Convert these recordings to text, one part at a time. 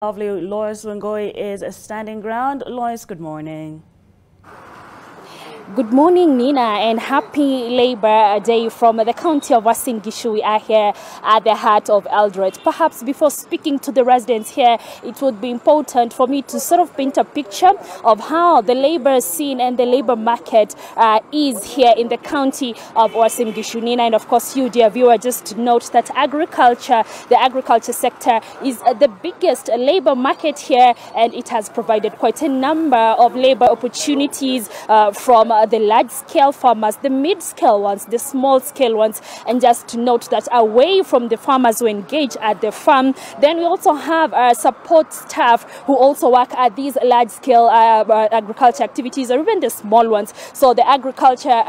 Lovely Lois Wangoi is a standing ground. Lois, good morning. Good morning, Nina, and happy Labor Day from the county of Uasin Gishu. We are here at the heart of Eldoret. Perhaps before speaking to the residents here, it would be important for me to sort of paint a picture of how the labor scene and the labor market is here in the county of Uasin Gishu. Nina, and of course you, dear viewer, just to note that the agriculture sector is the biggest labor market here, and it has provided quite a number of labor opportunities from the large-scale farmers, the mid-scale ones, the small-scale ones, and just to note that away from the farmers who engage at the farm, then we also have support staff who also work at these large-scale agriculture activities, or even the small ones. So the agriculture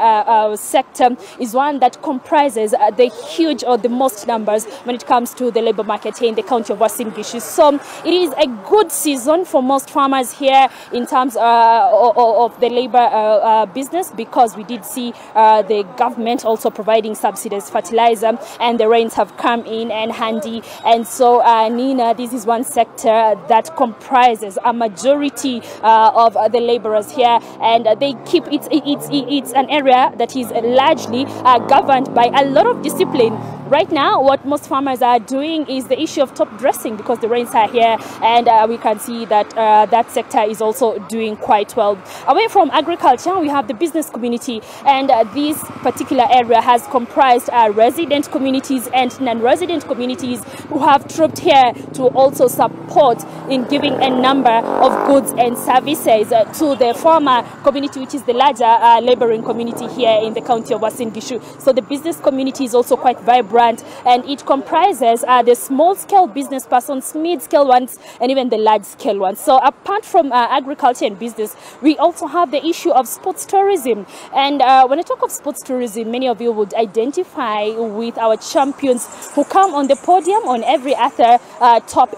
sector is one that comprises the huge or the most numbers when it comes to the labor market here in the county of Uasin Gishu. So it is a good season for most farmers here in terms of the labor business, because we did see the government also providing subsidized fertilizer, and the rains have come in and handy. And so Nina, this is one sector that comprises a majority of the laborers here, and they keep it's an area that is largely governed by a lot of discipline. Right now, what most farmers are doing is the issue of top dressing, because the rains are here, and we can see that that sector is also doing quite well. Away from agriculture, we have the business community, and this particular area has comprised resident communities and non-resident communities who have trooped here to also support in giving a number of goods and services to the farmer community, which is the larger laboring community here in the county of Uasin Gishu. So the business community is also quite vibrant, and it comprises the small-scale business persons, mid-scale ones, and even the large-scale ones. So apart from agriculture and business, we also have the issue of sports tourism. And when I talk of sports tourism, many of you would identify with our champions who come on the podium on every other top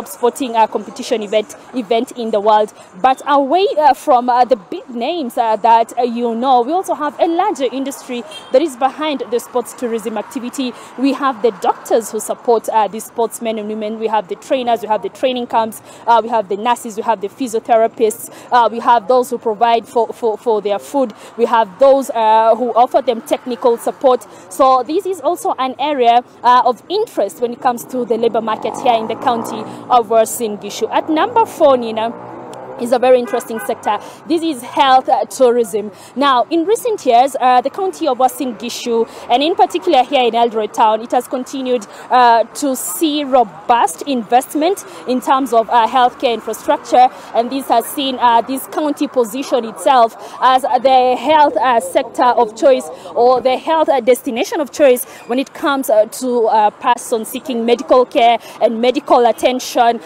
sporting competition event in the world. But away from the big names that you know, we also have a larger industry that is behind the sports tourism activity. We have the doctors who support these sportsmen and women. We have the trainers, we have the training camps, we have the nurses, we have the physiotherapists, we have those who provide for their food, we have those who offer them technical support. So this is also an area of interest when it comes to the labor market here in the county of Uasin Gishu. At number 4, Nina, is a very interesting sector. This is health tourism. Now, in recent years, the county of Uasin Gishu, and in particular here in Eldoret town, it has continued to see robust investment in terms of healthcare infrastructure, and this has seen this county position itself as the health sector of choice, or the health destination of choice when it comes to persons seeking medical care and medical attention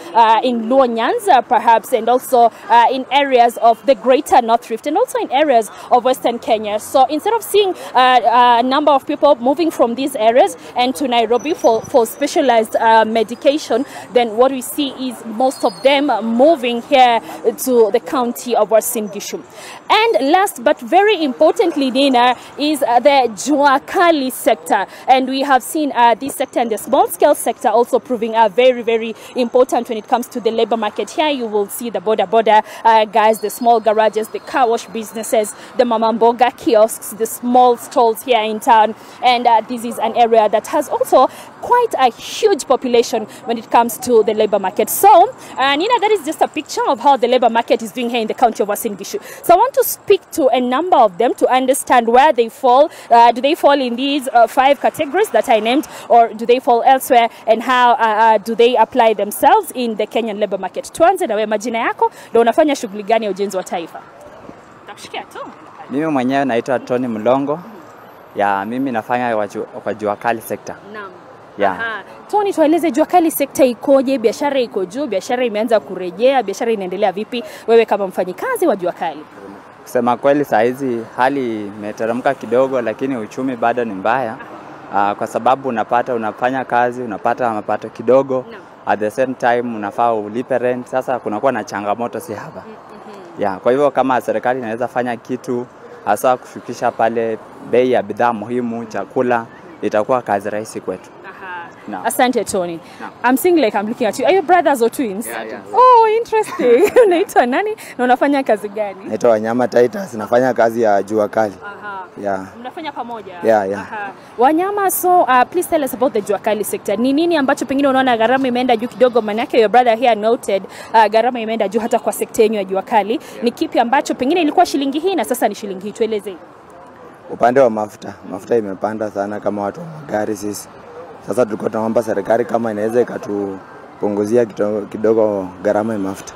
in Luo Nyanza perhaps, and also in areas of the greater North Rift, and also in areas of Western Kenya. So instead of seeing a number of people moving from these areas and to Nairobi for specialized medication, then what we see is most of them moving here to the county of Uasin Gishu. And last but very importantly, Nina, is the Juakali sector. And we have seen this sector and the small scale sector also proving very, very important when it comes to the labor market. Here you will see the border guys, the small garages, the car wash businesses, the mamamboga kiosks, the small stalls here in town. And this is an area that has also quite a huge population when it comes to the labor market. So, Nina, that is just a picture of how the labor market is doing here in the county of Uasin Gishu. So I want to speak to a number of them to understand where they fall. Do they fall in these 5 categories that I named, or do they fall elsewhere, and how do they apply themselves in the Kenyan labor market? Tuanze na wewe, majina yako, na unafanya shughuli gani ya ujenzi wa taifa? Takushikia tu. Mimi mwenyewe naitwa Tony Mlongo. Ya, mimi nafanya kwa Juakali sector. Naam. Yeah. Tony, tueleze Juakali sector ikoje, biashara iko juu, biashara imeanza kurejea, biashara inaendelea vipi wewe kama mfanyikazi wa Juakali? Kusema kweli saa hizi hali imeteremka kidogo, lakini uchumi bado ni mbaya. Kwa sababu unafanya kazi, unapata mapato kidogo. No. At the same time unafaa ulipe rent. Sasa kunakuwa na changamoto si haba. Yeah, kwa hivyo kama serikali inaweza fanya kitu hasa kushukisha pale bei ya bidhaa muhimu, chakula, itakuwa kazi rahisi kwetu. No. Asante Tony. No. I'm seeing like I'm looking at you. Are you brothers or twins? Yeah. Oh, interesting. Unaitwa nani? Na unafanya kazi gani? Naitwa Wanyama Titus, nafanya kazi ya jua kali. Yeah. Mnafanya pamoja? Yeah. Wanyama, so please tell us about the jua kali sector. Ni nini ambacho pengine unaona gharama imeenda juu kidogo? Maana yake your brother here noted gharama imeenda juu hata kwa sekta yenu ya jua kali. Yeah. Ni kipi ambacho pengine ilikuwa shilingi hii na sasa ni shilingi hii? Tueleze. Upande wa mafuta imepanda sana kama watu wa magari sisi. Sasa tulikuwa tunaomba serikali kama inaweza ikatupunguzia kidogo gharama ya mafuta.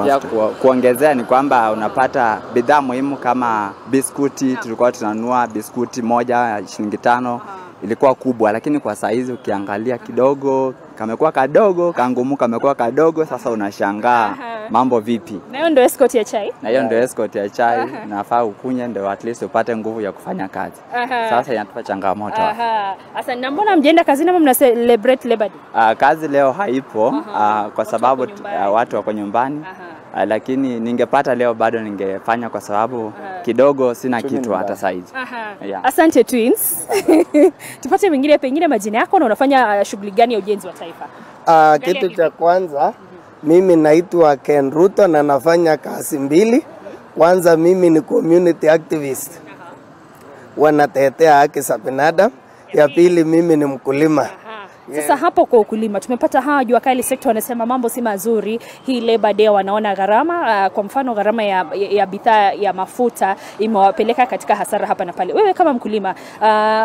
Pia kuongezea ni kwamba unapata bidhaa muhimu kama biskuti. Tulikuwa tunanunua biskuti moja ya shilingi 5, ilikuwa kubwa, lakini kwa saizi ukiangalia kidogo kamekuwa kadogo, kangumu kamekuwa kadogo. Sasa unashangaa mambo vipi. Na hiyo ndio escort ya chai? Na hiyo ndio escort ya chai. Nafaa ukunye ndio at least upate nguvu ya kufanya kazi. Sasa inatupa changamoto. Sasa na mbona mjenda kazini ama mna celebrate Labor Day? Kazi leo haipo kwa sababu watu wako nyumbani. Lakini ningepata leo bado ningefanya kwa sababu kidogo sina kitu hata saizi. Yeah. Asante twins. Tupate mwingine pengine majina yako na unafanya shughuli gani ya ujenzi wa taifa? Kitu cha kwanza mimi naitwa Ken Ruto na nafanya kazi mbili. Kwanza mimi ni community activist. Wanatetea haki za binadamu. Ya pili mimi ni mkulima. Sasa hapo kwa ukulima tumepata hawa jua kali sector wanasema mambo si mazuri. Hii Labor Day wanaona gharama kwa mfano gharama ya bidhaa ya mafuta imewapeleka katika hasara hapa na pale. Wewe kama mkulima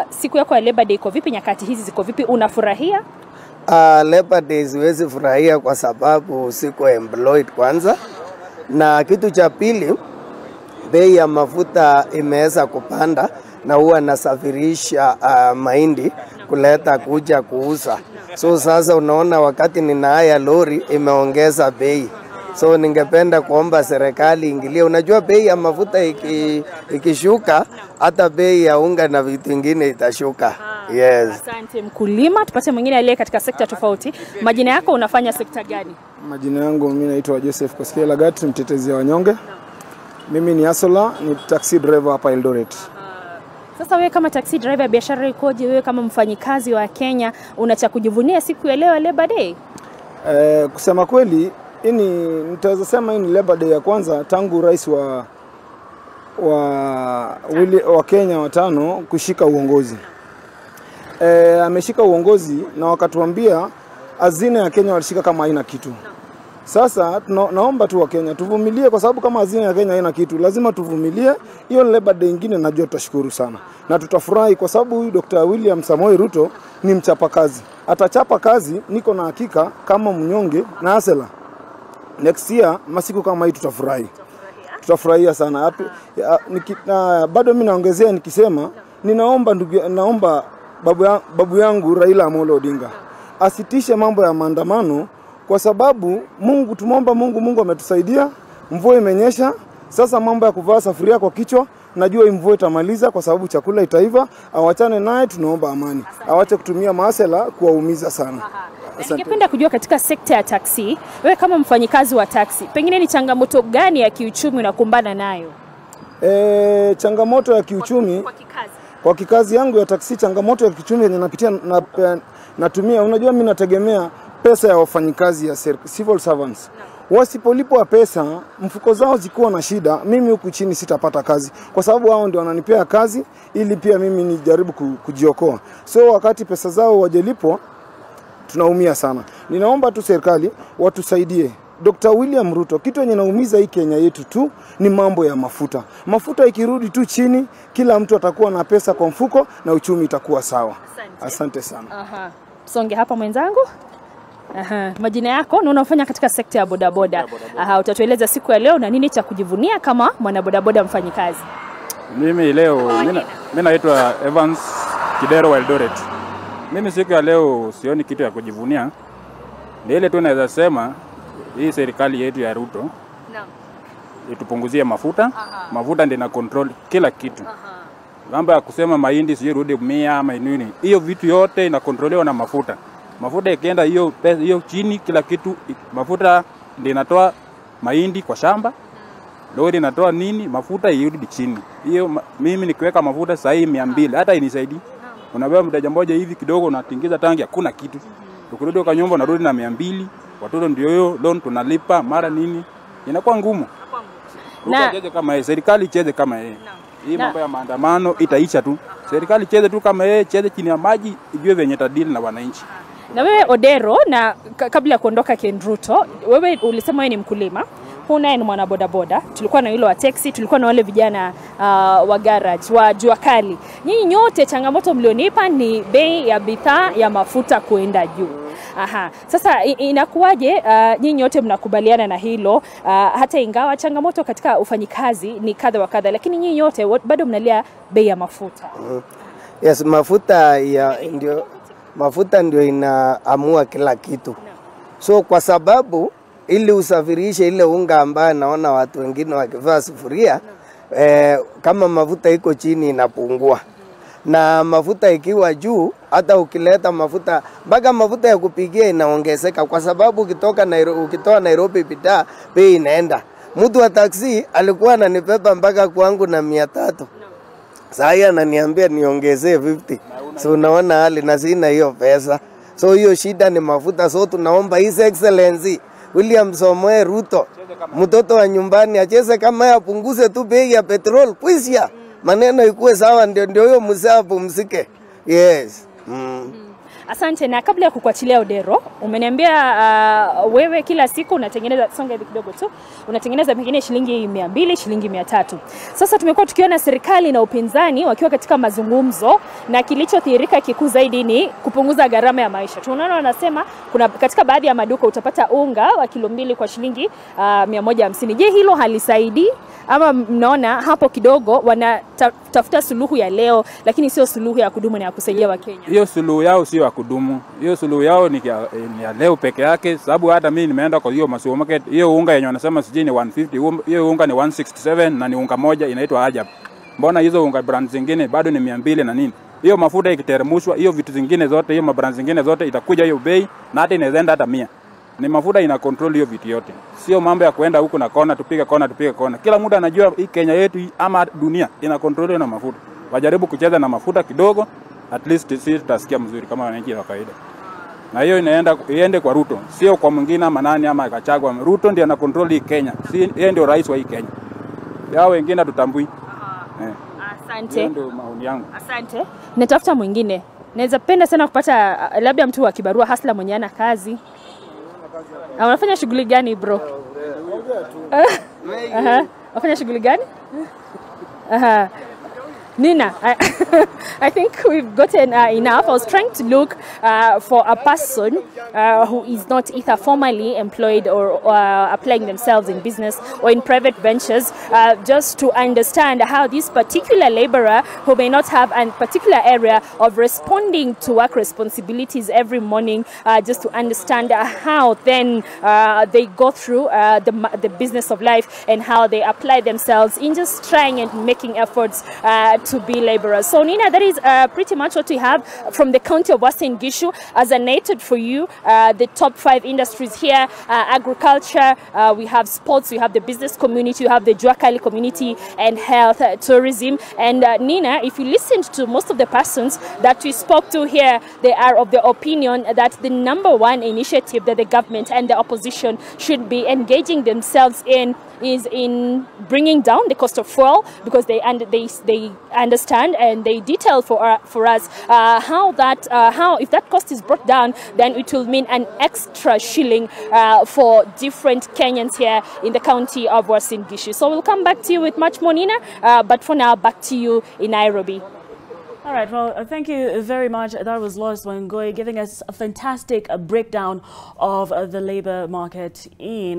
siku yako ya Labor Day iko vipi? Nyakati hizi ziko vipi? Unafurahia? Labor Day siwezi furahia kwa sababu siko employed kwanza. Na kitu cha pili, bei ya mafuta imeweza kupanda na huwa nasafirisha mahindi kuleta kuja kuuza. So sasa unaona wakati nina haya lori imeongeza bei. So ningependa kuomba serikali ingilie. Unajua bei ya mafuta ikishuka hata bei ya unga na vitu vingine itashuka. Yes. Asante mkulima. Tupate mwingine aliye katika sekta tofauti. Majina yako, unafanya sekta gani? Majina yangu mimi naitwa Joseph Koskela Lagat, mtetezi wa wanyonge. Mimi ni Asola, ni taxi driver hapa Eldoret. Sasa wewe kama taxi driver, biashara ikoje? Wewe kama mfanyikazi wa Kenya una cha kujivunia siku ya leo Labor Day? Kusema kweli nitaweza sema hii ni Labor Day ya kwanza tangu rais wa Kenya watano kushika uongozi. Ameshika uongozi na wakatuambia hazina ya Kenya walishika kama haina kitu. Sasa naomba tu wa Kenya tuvumilie, kwa sababu kama hazina ya Kenya haina kitu lazima tuvumilie. Hiyo Labor Day nyingine najua tutashukuru sana na tutafurahi, kwa sababu huyu Dr. William Samoei Ruto ni mchapa kazi. Atachapa kazi, niko na hakika kama mnyonge na Asela. Next year masiku kama hii tutafurahi. Tutafurahia sana. Bado mimi naongezea nikisema naomba babu yangu Raila Amolo Odinga asitishe mambo ya maandamano, kwa sababu tumeomba Mungu ametusaidia, mvua imenyesha. Sasa mambo ya kuvaa safuria kwa kichwa, najua mvua itamaliza kwa sababu chakula itaiva. Awachane naye, tunaomba amani. Awache kutumia maasela kuwaumiza sana. Ningependa kujua katika sekta ya taxi, wewe kama mfanyikazi wa taxi, pengine ni changamoto gani ya kiuchumi unakumbana nayo? Changamoto ya kiuchumi kwa kikazi yangu ya taxi, changamoto ya kiuchumi yenye napitia natumia, unajua mimi nategemea pesa ya wafanyikazi ya civil servants. Wasipolipwa pesa, mfuko zao zikuwa na shida, mimi huku chini sitapata kazi, kwa sababu hao ndio wananipea kazi ili pia mimi nijaribu kujiokoa. So wakati pesa zao wajelipwa tunaumia sana. Ninaomba tu serikali watusaidie. Dr. William Ruto, kitu yenye naumiza hii Kenya yetu tu ni mambo ya mafuta. Mafuta ikirudi tu chini, kila mtu atakuwa na pesa kwa mfuko na uchumi itakuwa sawa. Asante sana. Songe hapa mwenzangu. Majina yako na unafanya katika sekta ya bodaboda. Utatueleza siku ya leo na nini cha kujivunia kama mwana bodaboda mfanyikazi? Mimi leo mimi naitwa Evans Kidero wa Eldoret. Mimi siku ya leo sioni kitu ya kujivunia. Ni ile tu naweza sema hii serikali yetu ya Ruto itupunguzie mafuta. Mafuta ndio ina control kila kitu. Mambo ya kusema mahindi sirudi 100 ama nini, hiyo vitu yote ina controliwa na mafuta. Mafuta ikienda hiyo chini, kila kitu mafuta ndio inatoa mahindi kwa shamba. Lori inatoa nini, mafuta irudi chini. Hiyo mimi nikiweka mafuta sasa hii 200 hata inisaidii. Unabeba mteja mmoja hivi kidogo unatingiza tangi hakuna kitu. Ukirudi kwa nyumba unarudi na 200, watoto ndio hiyo loan tunalipa mara nini. Inakuwa ngumu. Na cheze kama yeye, serikali cheze kama yeye. Hii mambo ya maandamano itaisha tu. Serikali cheze tu kama yeye, cheze chini ya maji, ijue venye tadili na wananchi. Na wewe Odero, na kabla ya kuondoka Ken Ruto, wewe ulisema wewe ni mkulima. Huna ni mwana boda boda. Tulikuwa na yule wa taxi, tulikuwa na wale vijana wa garage, wa jua kali. Nyinyi nyote changamoto mlionipa ni bei ya bidhaa ya mafuta kuenda juu. Aha. Sasa inakuwaje nyinyi nyote mnakubaliana na hilo hata ingawa changamoto katika ufanyikazi ni kadha wa kadha, lakini nyinyi nyote bado mnalia bei ya mafuta? Yes, mafuta ndio inaamua kila kitu. So kwa sababu ili usafirishe ile unga ambaye naona watu wengine wakivaa sufuria, kama mafuta iko chini inapungua. Na mafuta ikiwa juu, hata ukileta mafuta, mpaka mafuta ya kupikia inaongezeka kwa sababu ukitoa Nairobi bidhaa bei inaenda. Mtu wa taksi alikuwa ananibeba mpaka kwangu na 300. Sasa ananiambia niongezee 50. So unaona hali na sina hiyo pesa. So hiyo shida ni mafuta. So tunaomba His Excellency William Samoei Ruto, mtoto wa nyumbani, acheze kama apunguze tu bei ya petrol kuisha. Maneno ikuwe sawa, ndio hiyo mzee apumzike. Yes. Asante. Na kabla ya kukuachilia Odero, umeniambia wewe kila siku unatengeneza, songa hivi kidogo tu, unatengeneza pengine shilingi 200, shilingi 300. Sasa tumekuwa tukiona serikali na upinzani wakiwa katika mazungumzo, na kilichothirika kikuu zaidi ni kupunguza gharama ya maisha. Tunaona wanasema kuna katika baadhi ya maduka utapata unga wa kilo 2 kwa shilingi 150. Je, hilo halisaidii? Ama mnaona hapo kidogo wanatafuta suluhu ya leo, lakini sio suluhu ya kudumu na ya kusaidia Wakenya? Hiyo suluhu yao sio ya kudumu. Hiyo suluhu yao ni ya leo peke yake, sababu hata mimi nimeenda kwa hiyo supermarket, hiyo unga yenye wanasema sijui ni 150, hiyo unga ni 167 na ni unga moja inaitwa Ajab. Mbona hizo unga brand zingine bado ni 200 na nini? Hiyo mafuta ikiteremshwa, hiyo vitu zingine zote, hiyo mabrand zingine zote itakuja hiyo bei, na hata inaenda hata 100. Ni mafuta ina control hiyo vitu yote. Sio mambo ya kuenda huku na kona tupige kona. Kila mtu anajua hii Kenya yetu ama dunia ina control na mafuta. Wajaribu kucheza na mafuta kidogo, at least sisi tutasikia mzuri kama wananchi wa kawaida. Na hiyo iende kwa Ruto, sio kwa mwingine ama nani ama Gachagua. Ruto ndiye ana control hii Kenya. Yeye ndio rais wa hii Kenya. Yao wengine tutambui. Asante. Ndio maoni yangu. Asante. Natafuta mwingine. Naweza penda sana kupata labda mtu wa kibarua hasla mwenye ana kazi. Unafanya shughuli gani bro? Unafanya shughuli gani? Nina, I think we've gotten enough. I was trying to look for a person who is not either formally employed or applying themselves in business or in private ventures, just to understand how this particular laborer who may not have a particular area of responding to work responsibilities every morning, just to understand how then they go through the business of life and how they apply themselves in just trying and making efforts to be laborers. So Nina, that is pretty much what we have from the county of Uasin Gishu. As I noted for you, the top 5 industries here: agriculture, we have sports, we have the business community, we have the Juakali community, and health, tourism. And Nina, if you listened to most of the persons that we spoke to here, they are of the opinion that the #1 initiative that the government and the opposition should be engaging themselves in is in bringing down the cost of fuel, because they understand and they detail for us how if that cost is brought down, then it will mean an extra shilling for different Kenyans here in the county of Uasin Gishu. So we'll come back to you with much more, Nina, but for now, back to you in Nairobi. All right, well, thank you very much. That was Lois Wangoi giving us a fantastic breakdown of the labor market in